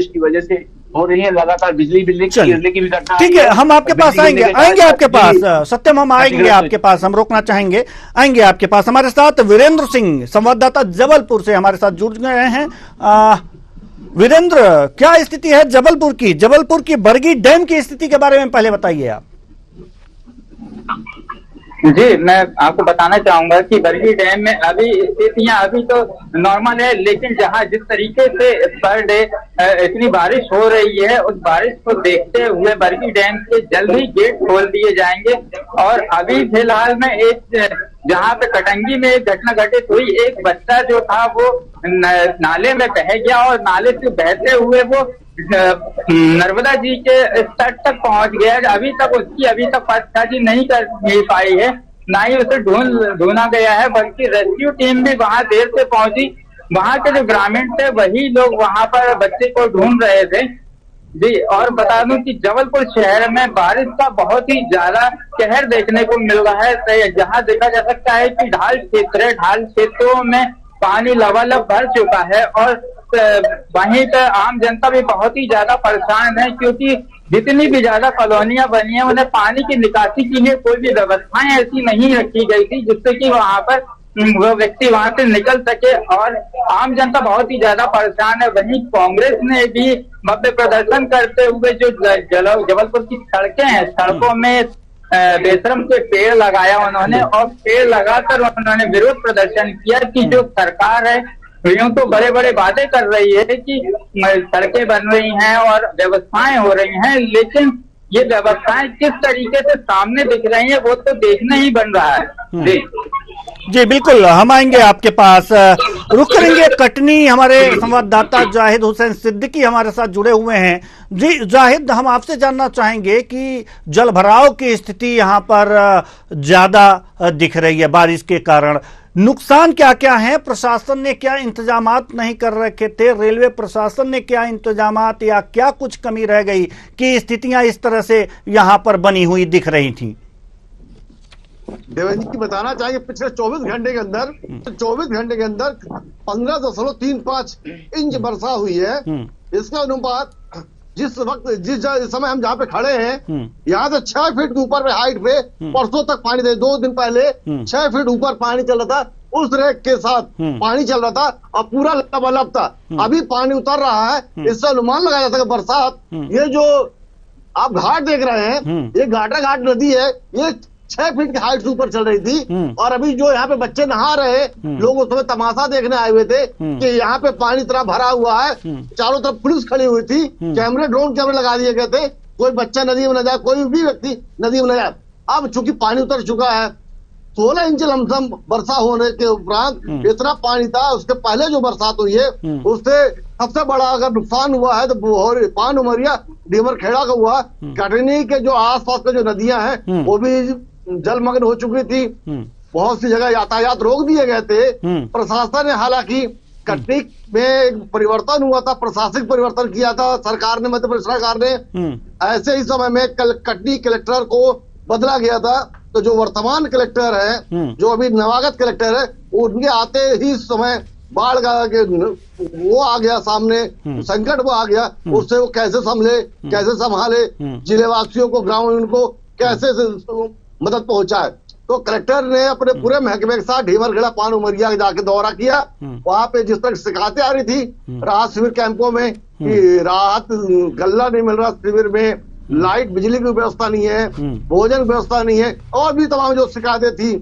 की वजह से हो रही है, लगातार बिजली गिरने की भी घटना। ठीक है, हम आपके पास आएंगे आपके पास सत्यम, हम आएंगे आपके पास, हम रोकना चाहेंगे, आएंगे आपके पास। हमारे साथ वीरेंद्र सिंह संवाददाता जबलपुर से हमारे साथ जुड़ गए हैं। वीरेंद्र, क्या स्थिति है जबलपुर की बरगी डैम की स्थिति के बारे में पहले बताइए आप। जी, मैं आपको बताना चाहूंगा कि बरगी डैम में अभी स्थितियां अभी तो नॉर्मल है, लेकिन जहां जिस तरीके से पर डे इतनी बारिश हो रही है, उस बारिश को देखते हुए बरगी डैम के जल्द ही गेट खोल दिए जाएंगे। और अभी फिलहाल में एक जहां पे कटंगी में एक घटना घटित हुई, एक बच्चा जो था वो नाले में बह गया और नाले से बहते हुए वो नर्मदा जी के तट तक पहुंच गया। अभी तक पताजी नहीं कर पाई है, ना ही उसे ढूंढा गया है, बल्कि रेस्क्यू टीम भी वहां देर से पहुंची। वहां के जो ग्रामीण थे वही लोग वहां पर बच्चे को ढूंढ रहे थे। जी, और बता दूं कि जबलपुर शहर में बारिश का बहुत ही ज्यादा कहर देखने को मिल रहा है, जहां देखा जा सकता है कि ढाल क्षेत्रों में पानी लबालब भर चुका है। और वहीं पर आम जनता भी बहुत ही ज्यादा परेशान है, क्योंकि जितनी भी ज्यादा कॉलोनियां बनी है उन्हें पानी की निकासी के लिए कोई भी व्यवस्थाएं ऐसी नहीं रखी गई थी जिससे कि वहां पर वो व्यक्ति वहां से निकल सके। और आम जनता बहुत ही ज्यादा परेशान है। वहीं कांग्रेस ने भी भव्य प्रदर्शन करते हुए जो जबलपुर की सड़कें हैं, सड़कों में बेशरम के पेड़ लगाया उन्होंने, और पेड़ लगाकर उन्होंने विरोध प्रदर्शन किया कि जो सरकार है यूं तो बड़े बड़े वादे कर रही है कि सड़कें बन रही हैं और व्यवस्थाएं हो रही हैं, लेकिन ये व्यवस्थाएं किस तरीके से सामने दिख रही हैं वो तो देखना ही बन रहा है। जी बिल्कुल, हम आएंगे आपके पास, रुक करेंगे कटनी। हमारे संवाददाता जाहिद हुसैन सिद्दीकी हमारे साथ जुड़े हुए हैं। जी जाहिद, हम आपसे जानना चाहेंगे कि जल भराव की स्थिति यहाँ पर ज्यादा दिख रही है बारिश के कारण, नुकसान क्या क्या है? प्रशासन ने क्या इंतजामात नहीं कर रखे थे? रेलवे प्रशासन ने क्या इंतजामात या क्या कुछ कमी रह गई कि स्थितियां इस तरह से यहाँ पर बनी हुई दिख रही थी? देवेंद्र जी बताना चाहिए, पिछले 24 घंटे के अंदर 15.35 इंच वर्षा हुई है। इसका अनुपात जिस समय हम जहाँ पे खड़े हैं, यहाँ से 6 फीट ऊपर हाइट पे परसों तक पानी थे। 2 दिन पहले 6 फीट ऊपर पानी चल रहा था, उस रेख के साथ पानी चल रहा था और पूरा लबालब था। अभी पानी उतर रहा है, इससे अनुमान लगाया जा सके बरसात। ये जो आप घाट देख रहे हैं, ये घाट नदी है, ये 6 फीट की हाइट से ऊपर चल रही थी। और अभी जो यहाँ पे बच्चे नहा रहे, लोग उस समय तमाशा देखने आए हुए थे कि यहाँ पे पानी इतना भरा हुआ है। चारों तरफ पुलिस खड़ी हुई थी, ड्रोन कैमरे लगा दिए गए थे, कोई बच्चा नदी में न जाए, कोई भी व्यक्ति नदी में न जाए। अब चूंकि पानी उतर चुका है, 16 इंच लमसम वर्षा होने के उपरांत इतना पानी था। उसके पहले जो बरसात हुई है उससे सबसे बड़ा अगर नुकसान हुआ है तो पान उमरिया डीमर खेड़ा का हुआ। कटनी के जो आसपास के जो नदियां हैं वो भी जलमग्न हो चुकी थी, बहुत सी जगह यातायात रोक दिए गए थे। प्रशासन ने हालांकि कटनी में परिवर्तन हुआ था, प्रशासनिक परिवर्तन किया था सरकार ने, मध्य प्रदेश सरकार ने। ऐसे ही समय में कटनी कलेक्टर को बदला गया था, तो जो वर्तमान कलेक्टर है, जो अभी नवागत कलेक्टर है, उनके आते ही समय बाढ़ का वो आ गया सामने, संकट वो आ गया। उससे वो कैसे संभाले जिले वासियों को, ग्रामीण को कैसे मदद पहुंचाए। तो कलेक्टर ने अपने पूरे महकमे के साथ ढीमरखेड़ा पान उमरिया जाके दौरा किया। वहां पे जिस तरह शिकायतें आ रही थी राहत शिविर कैंपों में कि राहत गल्ला नहीं मिल रहा, शिविर में लाइट बिजली की व्यवस्था नहीं है, भोजन व्यवस्था नहीं है, और भी तमाम जो शिकायतें थी,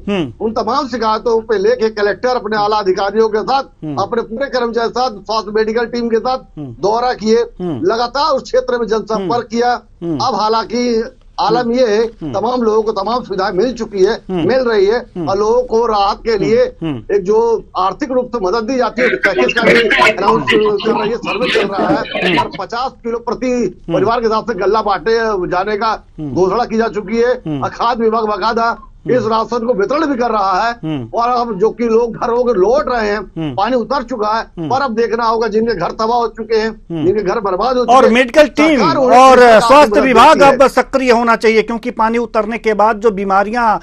उन तमाम शिकायतों पे लेके कलेक्टर अपने आला अधिकारियों के साथ, अपने पूरे कर्मचारी के साथ, स्वास्थ्य मेडिकल टीम के साथ दौरा किए, लगातार उस क्षेत्र में जनसंपर्क किया। अब हालांकि आलम ये है, तमाम लोगों को तमाम सुविधाएं मिल चुकी है, मिल रही है, और लोगों को राहत के लिए एक जो आर्थिक रूप से मदद दी जाती है, पैकेज का भी अनाउंस कर रही है, सर्वे चल रहा है, और 50 किलो प्रति परिवार के हिसाब से गल्ला बांटे जाने का घोषणा की जा चुकी है। खाद्य विभाग बाकायदा इस राशन को वितरण भी कर रहा है। और अब जो कि लोग घर होकर लौट रहे हैं, पानी उतर चुका है, पर अब देखना होगा जिनके घर तबाह हो चुके हैं, जिनके घर बर्बाद हो चुके हैं, और मेडिकल टीम और स्वास्थ्य विभाग अब सक्रिय होना चाहिए, क्योंकि पानी उतरने के बाद जो बीमारियां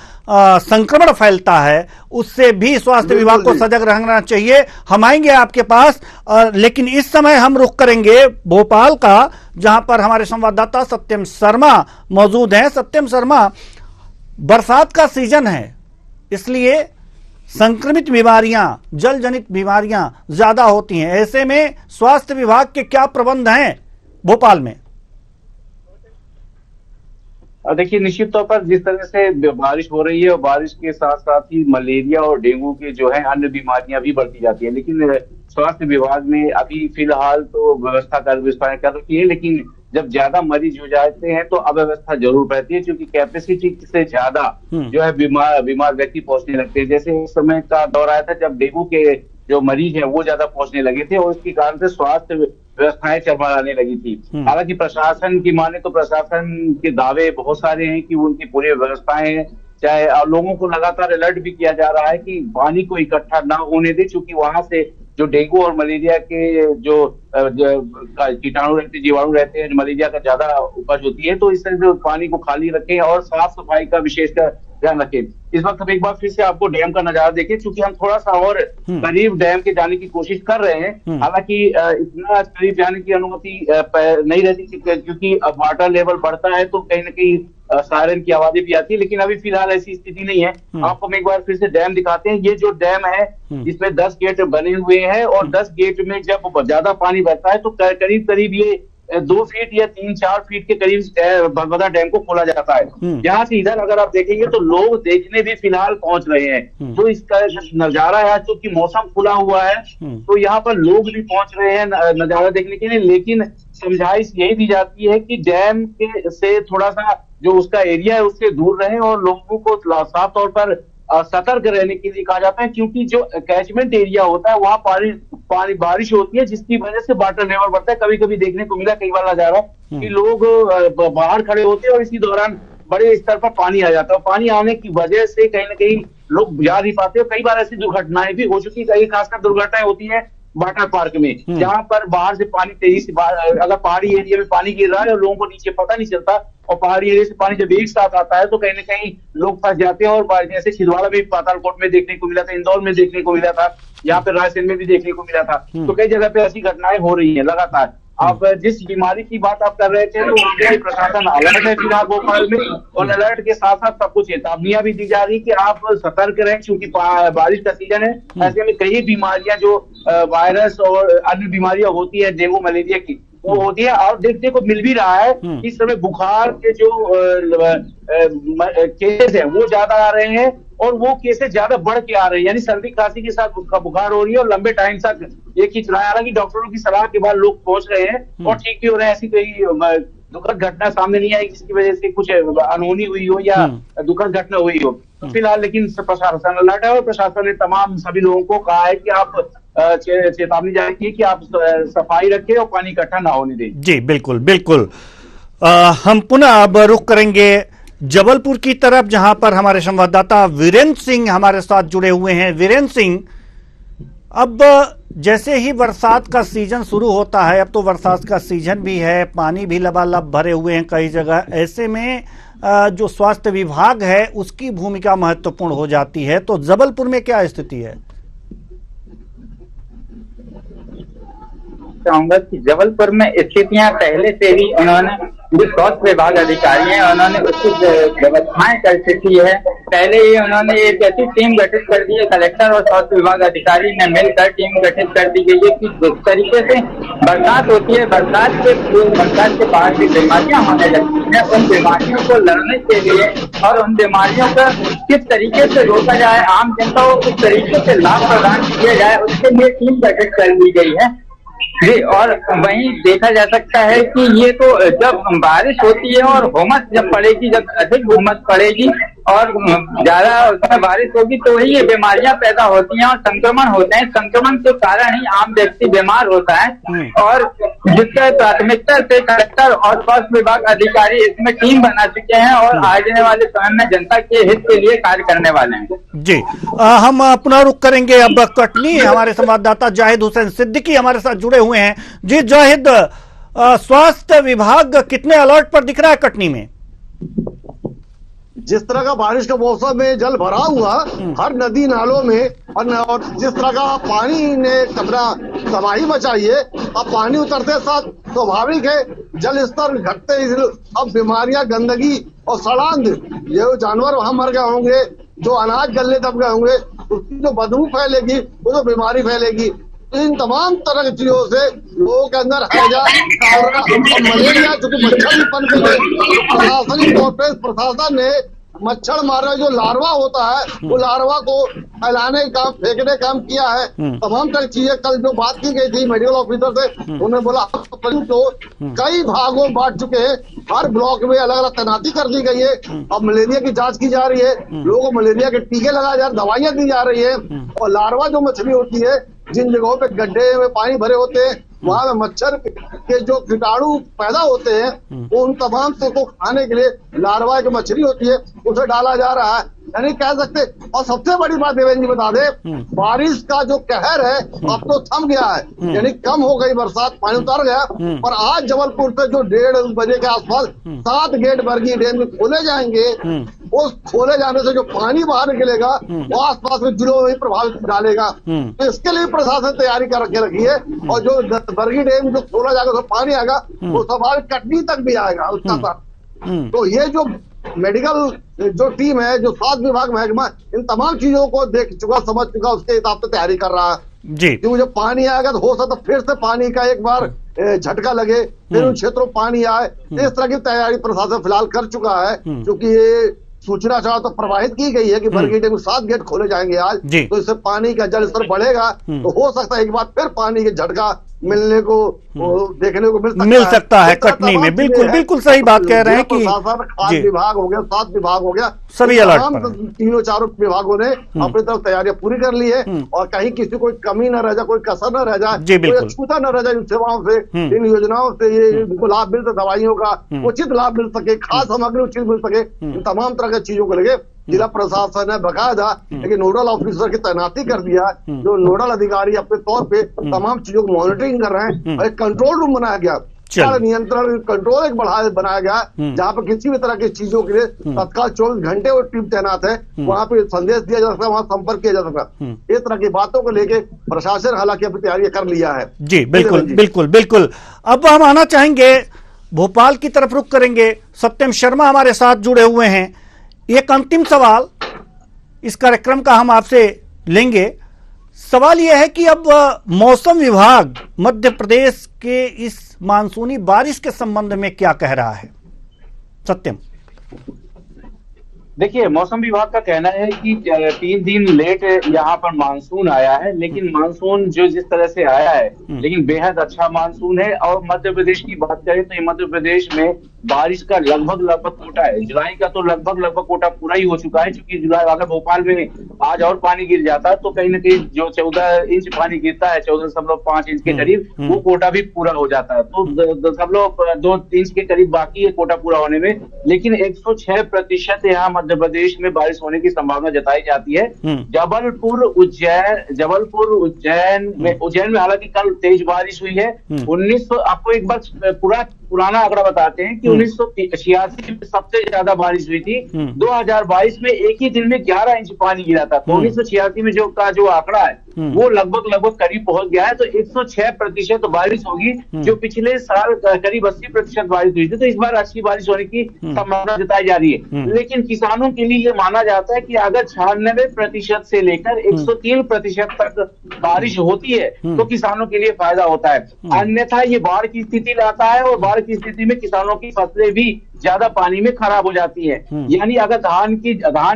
संक्रमण फैलता है उससे भी स्वास्थ्य विभाग को सजग रहना चाहिए। हम आएंगे आपके पास, लेकिन इस समय हम रुख करेंगे भोपाल का, जहां पर हमारे संवाददाता सत्यम शर्मा मौजूद हैं। सत्यम शर्मा, बरसात का सीजन है, इसलिए संक्रमित बीमारियां, जल जनित बीमारियां ज्यादा होती हैं। ऐसे में स्वास्थ्य विभाग के क्या प्रबंध हैं भोपाल में? देखिए, निश्चित तौर पर जिस तरह से बारिश हो रही है और बारिश के साथ साथ ही मलेरिया और डेंगू के जो है अन्य बीमारियां भी बढ़ती जाती है, लेकिन स्वास्थ्य विभाग ने अभी फिलहाल तो व्यवस्था कर रखी है, लेकिन जब ज्यादा मरीज हो जाते हैं तो अव्यवस्था जरूर रहती है, क्योंकि कैपेसिटी से ज्यादा जो है बीमार व्यक्ति पहुंचने लगते हैं। जैसे इस समय का दौर आया था जब डेंगू के जो मरीज हैं वो ज्यादा पहुंचने लगे थे, और उसके कारण से स्वास्थ्य व्यवस्थाएं चरमराने लगी थी। हालांकि प्रशासन की माने तो प्रशासन के दावे बहुत सारे हैं कि उनकी पूरी व्यवस्थाएं, चाहे लोगों को लगातार अलर्ट भी किया जा रहा है कि पानी को इकट्ठा ना होने दे, क्योंकि वहां से जो डेंगू और मलेरिया के जो कीटाणु रहते, जीवाणु रहते हैं, मलेरिया का ज्यादा उपज होती है, तो इस तरह से पानी को खाली रखें और साफ सफाई का विशेषकर ध्यान रखें। इस वक्त हम एक बार फिर से आपको डैम का नजारा देखें, क्योंकि हम थोड़ा सा और करीब डैम के जाने की कोशिश कर रहे हैं। हालांकि इतना करीब जाने की अनुमति नहीं रहती, क्योंकि अब वाटर लेवल बढ़ता है तो कहीं ना कहीं सायरन की आवाजें भी आती है, लेकिन अभी फिलहाल ऐसी स्थिति नहीं है। आपको हम एक बार फिर से डैम दिखाते हैं। ये जो डैम है इसमें 10 गेट बने हुए हैं, और 10 गेट में जब ज्यादा पानी बहता है तो करीब करीब ये 2 फीट या 3-4 फीट के करीब भगवदा डैम को खोला जाता है। यहाँ से इधर अगर आप देखेंगे तो लोग देखने भी फिलहाल पहुंच रहे हैं। तो इसका नजारा है, चूंकि मौसम खुला हुआ है तो यहाँ पर लोग भी पहुंच रहे हैं नजारा देखने के लिए, लेकिन समझाइश यही दी जाती है कि डैम के से थोड़ा सा जो उसका एरिया है उससे दूर रहे और लोगों को साफ तौर पर सतर्क रहने के लिए कहा जाता है, क्योंकि जो कैचमेंट एरिया होता है वहां पानी बारिश होती है, जिसकी वजह से वाटर लेवल बढ़ता है। कभी कभी देखने को मिला कई बार नजारा कि लोग बाहर खड़े होते हैं और इसी दौरान बड़े स्तर पर पानी आ जाता है। पानी आने की वजह से कहीं ना कहीं लोग जा नहीं पाते। कई बार ऐसी दुर्घटनाएं भी हो चुकी है, खासकर दुर्घटनाएं होती है वाटर पार्क में, जहां पर बाहर से पानी तेजी से अगर पहाड़ी एरिया में पानी गिर रहा है और लोगों को नीचे पता नहीं चलता, और पहाड़ी एरिया से पानी जब एक साथ आता है तो कहीं ना कहीं लोग फंस जाते हैं। और जैसे छिंदवाड़ा में पातालकोट में देखने को मिला था, इंदौर में देखने को मिला था, यहाँ पे रायसेन में भी देखने को मिला था। तो कई जगह पे ऐसी घटनाएं हो रही है लगातार। आप जिस बीमारी की बात आप कर रहे थे तो वहाँ प्रशासन अलर्ट है फिलहाल भोपाल में, और अलर्ट के साथ साथ सबको चेतावनियां भी दी जा रही कि आप सतर्क रहें, क्योंकि बारिश का सीजन है। ऐसे में कई बीमारियां जो वायरस और अन्य बीमारियां होती है, डेंगू मलेरिया की, वो होती है। और देखने को मिल भी रहा है इस समय बुखार के जो केसेस है वो ज्यादा आ रहे हैं, और वो केसेस ज्यादा बढ़ के आ रहे हैं, यानी सर्दी खांसी के साथ बुखार हो रही है और लंबे टाइम तक एक ही चलाया। हालांकि डॉक्टरों की सलाह के बाद लोग पहुंच रहे हैं और ठीक भी हो रहे हैं। ऐसी कोई दुखद घटना सामने नहीं आई जिसकी वजह से कुछ अनहोनी हुई हो या दुखद घटना हुई हो। तो फिलहाल लेकिन प्रशासन अलर्ट है, और प्रशासन ने तमाम सभी लोगों को कहा है कि आप चेतावनी जारी की कि आप सफाई रखें और पानी इकट्ठा ना होने दें। जी बिल्कुल बिल्कुल। हम पुनः अब रुख करेंगे जबलपुर की तरफ, जहां पर हमारे संवाददाता वीरेंद्र सिंह हमारे साथ जुड़े हुए हैं। वीरेंद्र सिंह, अब जैसे ही बरसात का सीजन शुरू होता है, अब तो बरसात का सीजन भी है, पानी भी लबालब भरे हुए हैं कई जगह, ऐसे में जो स्वास्थ्य विभाग है उसकी भूमिका महत्वपूर्ण हो जाती है। तो जबलपुर में क्या स्थिति है? चाहूंगा कि जबलपुर में स्थितियां पहले से ही उन्होंने जो स्वास्थ्य विभाग अधिकारी हैं उन्होंने उसकी व्यवस्थाएं कर चुकी है। पहले ही उन्होंने एक ऐसी टीम गठित कर दी है, कलेक्टर और स्वास्थ्य विभाग अधिकारी ने मिलकर टीम गठित कर दी गई है कि जिस तरीके से बरसात होती है, बरसात के बाद भी बीमारियां होने लगती हैं, उन बीमारियों को लड़ने के लिए और उन बीमारियों का किस तरीके से रोका जाए, आम जनता को किस तरीके से लाभ प्रदान किया जाए, उसके लिए टीम गठित कर दी गई है। जी, और वहीं देखा जा सकता है कि ये तो जब बारिश होती है और हुमस जब पड़ेगी, जब अधिक हुमस पड़ेगी और ज्यादा उसमें बारिश होगी तो ही ये बीमारियां पैदा होती हैं और संक्रमण होते हैं। संक्रमण के कारण ही आम व्यक्ति बीमार होता है और जिसका प्राथमिकता से कलेक्टर और स्वास्थ्य विभाग अधिकारी इसमें टीम बना चुके हैं और आने वाले समय में जनता के हित के लिए कार्य करने वाले हैं। जी, हम पुनः रुख करेंगे अब कटनी। हमारे संवाददाता जाहिद हुसैन सिद्दीकी हमारे साथ जुड़े हुए हैं। जी जाहिद, स्वास्थ्य विभाग कितने अलर्ट पर दिख रहा है कटनी में? जिस तरह का बारिश के मौसम में जल भरा हुआ हर नदी नालों में और जिस तरह का पानी ने अपना तबाही मचाई है, अब पानी उतरते साथ स्वाभाविक है जल स्तर घटते अब बीमारियां, गंदगी और सड़ांध, ये जानवर वहां मर गए होंगे, जो अनाज गलने दब गए होंगे, उसकी जो बदबू फैलेगी वो तो बीमारी फैलेगी। इन तमाम तरह की चीजों से लोगों के अंदर हैजा, मलेरिया, चूंकि मच्छर भी पनपे थे, प्रशासनिक तौर पर प्रशासन ने मच्छर मारने जो लार्वा होता है वो लार्वा को फैलाने का काम, फेंकने का काम किया है। तमाम तरह की चीजें कल जो बात की गई थी मेडिकल ऑफिसर से, उन्होंने बोला तो कई भागों में बांट चुके हैं, हर ब्लॉक में अलग अलग तैनाती कर दी गई है। अब मलेरिया की जांच की जा रही है, लोगों को मलेरिया के टीके लगाए जा रहे, दवाइयां दी जा रही है। और लार्वा जो मछली होती है, जिन जगहों पे गड्ढे में पानी भरे होते हैं वहां में मच्छर के जो कीटाणु पैदा होते हैं उन तमाम को खाने के लिए लार्वा की मछली होती है उसे डाला जा रहा है, यानी कह सकते। और सबसे बड़ी बात देवेंद्र जी बता दे, बारिश का जो कहर है अब तो थम गया है, यानी कम हो गई बरसात, पानी उतर गया। पर आज जबलपुर से जो 1:30 बजे के आसपास 7 गेट बरगी डैम में खोले जाएंगे, उस खोले जाने से जो पानी बाहर निकलेगा वो आसपास के जिलों में प्रभावित डालेगा। तो इसके लिए प्रशासन तैयारी कर रखे रखी है। और जो बरगी डैम जो खोला जाएगा तो पानी आएगा वो स्वाभाविक कटनी तक भी आएगा उसका साथ। तो ये जो मेडिकल जो टीम है, जो स्वास्थ्य विभाग महकमा इन तमाम चीजों को देख चुका, समझ चुका, उसके हिसाब से तैयारी कर रहा है जी। क्योंकि जब पानी आएगा तो हो सकता फिर से पानी का एक बार झटका लगे, फिर उन क्षेत्रों में पानी आए। इस तरह की तैयारी प्रशासन फिलहाल कर चुका है, क्योंकि ये सूचना चाहो तो प्रवाहित की गई है कि बरगी डैम में 7 गेट खोले जाएंगे आज, तो इससे पानी का जल स्तर बढ़ेगा, तो हो सकता है एक बार फिर पानी के झटका मिलने को देखने को मिल सकता है कटनी में। बिल्कुल बिल्कुल सही बात कह रहे हैं कि खाद्य विभाग हो गया, स्वास्थ्य विभाग हो गया, सभी अलर्ट, तीनों चारों विभागों ने अपनी तरफ तैयारियां पूरी कर ली है और कहीं किसी कोई कमी न रह जाए, कोई कसर न रह जाए, कोई अछूता न रह जाए इन सेवाओं से, इन योजनाओं से ये लाभ मिल सके, दवाइयों का उचित लाभ मिल सके, खाद्य सामग्री उचित मिल सके, इन तमाम तरह की चीजों को लेके जिला प्रशासन ने बकायदा लेकिन नोडल ऑफिसर की तैनाती कर दिया, जो नोडल अधिकारी अपने तौर पे तमाम चीजों को मॉनिटरिंग कर रहे हैं। और एक कंट्रोल रूम बनाया गया, नियंत्रण कंट्रोल एक बनाया गया, जहाँ पे किसी भी तरह की चीजों के लिए तत्काल 24 घंटे वो टीम तैनात है, वहाँ पे संदेश दिया जा सकता है, वहाँ संपर्क किया जा सकता है। इस तरह की बातों को लेके प्रशासन हालांकि अपनी तैयारी कर लिया है। जी बिल्कुल बिल्कुल बिल्कुल। अब हम आना चाहेंगे भोपाल की तरफ, रुख करेंगे। सत्यम शर्मा हमारे साथ जुड़े हुए हैं। एक अंतिम सवाल इस कार्यक्रम का हम आपसे लेंगे। सवाल यह है कि अब मौसम विभाग मध्य प्रदेश के इस मानसूनी बारिश के संबंध में क्या कह रहा है? सत्यम, देखिए, मौसम विभाग का कहना है कि 3 दिन लेट यहाँ पर मानसून आया है, लेकिन मानसून जो जिस तरह से आया है लेकिन बेहद अच्छा मानसून है। और मध्य प्रदेश की बात करें तो मध्य प्रदेश में बारिश का लगभग कोटा है, जुलाई का तो लगभग कोटा पूरा ही हो चुका है। क्योंकि जुलाई अगर भोपाल में आज और पानी गिर जाता है तो कहीं ना कहीं जो 14 इंच पानी गिरता है, 14.5 इंच के करीब, वो कोटा भी पूरा हो जाता है। तो 2 इंच के करीब बाकी है कोटा पूरा होने में। लेकिन 106% यहाँ मध्य प्रदेश में बारिश होने की संभावना जताई जाती है। जबलपुर उज्जैन में हालांकि कल तेज बारिश हुई है। 1900, आपको एक बार पुराना आंकड़ा बताते हैं कि 1986 में सबसे ज्यादा बारिश हुई थी। 2022 में एक ही दिन में 11 इंच पानी गिरा था। तो 1986 में जो आंकड़ा है वो लगभग करीब पहुंच गया है। तो 106% बारिश होगी, जो पिछले साल करीब 80% बारिश हुई थी। तो इस बार अच्छी बारिश होने की संभावना जताई जा रही है। लेकिन किसानों के लिए ये माना जाता है कि अगर 96% से लेकर 103% तक बारिश होती है तो किसानों के लिए फायदा होता है। अन्यथा ये बाढ़ की स्थिति लाता है और बाढ़ की स्थिति में किसानों की फसलें भी ज्यादा पानी में खराब हो जाती है। यानी अगर धान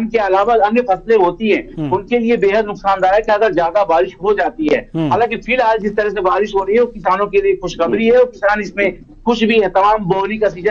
के अलावा अन्य फसलें होती हैं उनके लिए बेहद नुकसानदायक है अगर ज्यादा बारिश हो जाती है। हालांकि फिलहाल जिस तरह से बारिश हो रही है वो किसानों के लिए खुशखबरी है और किसान इसमें खुश भी है। तमाम बोवनी का सीजन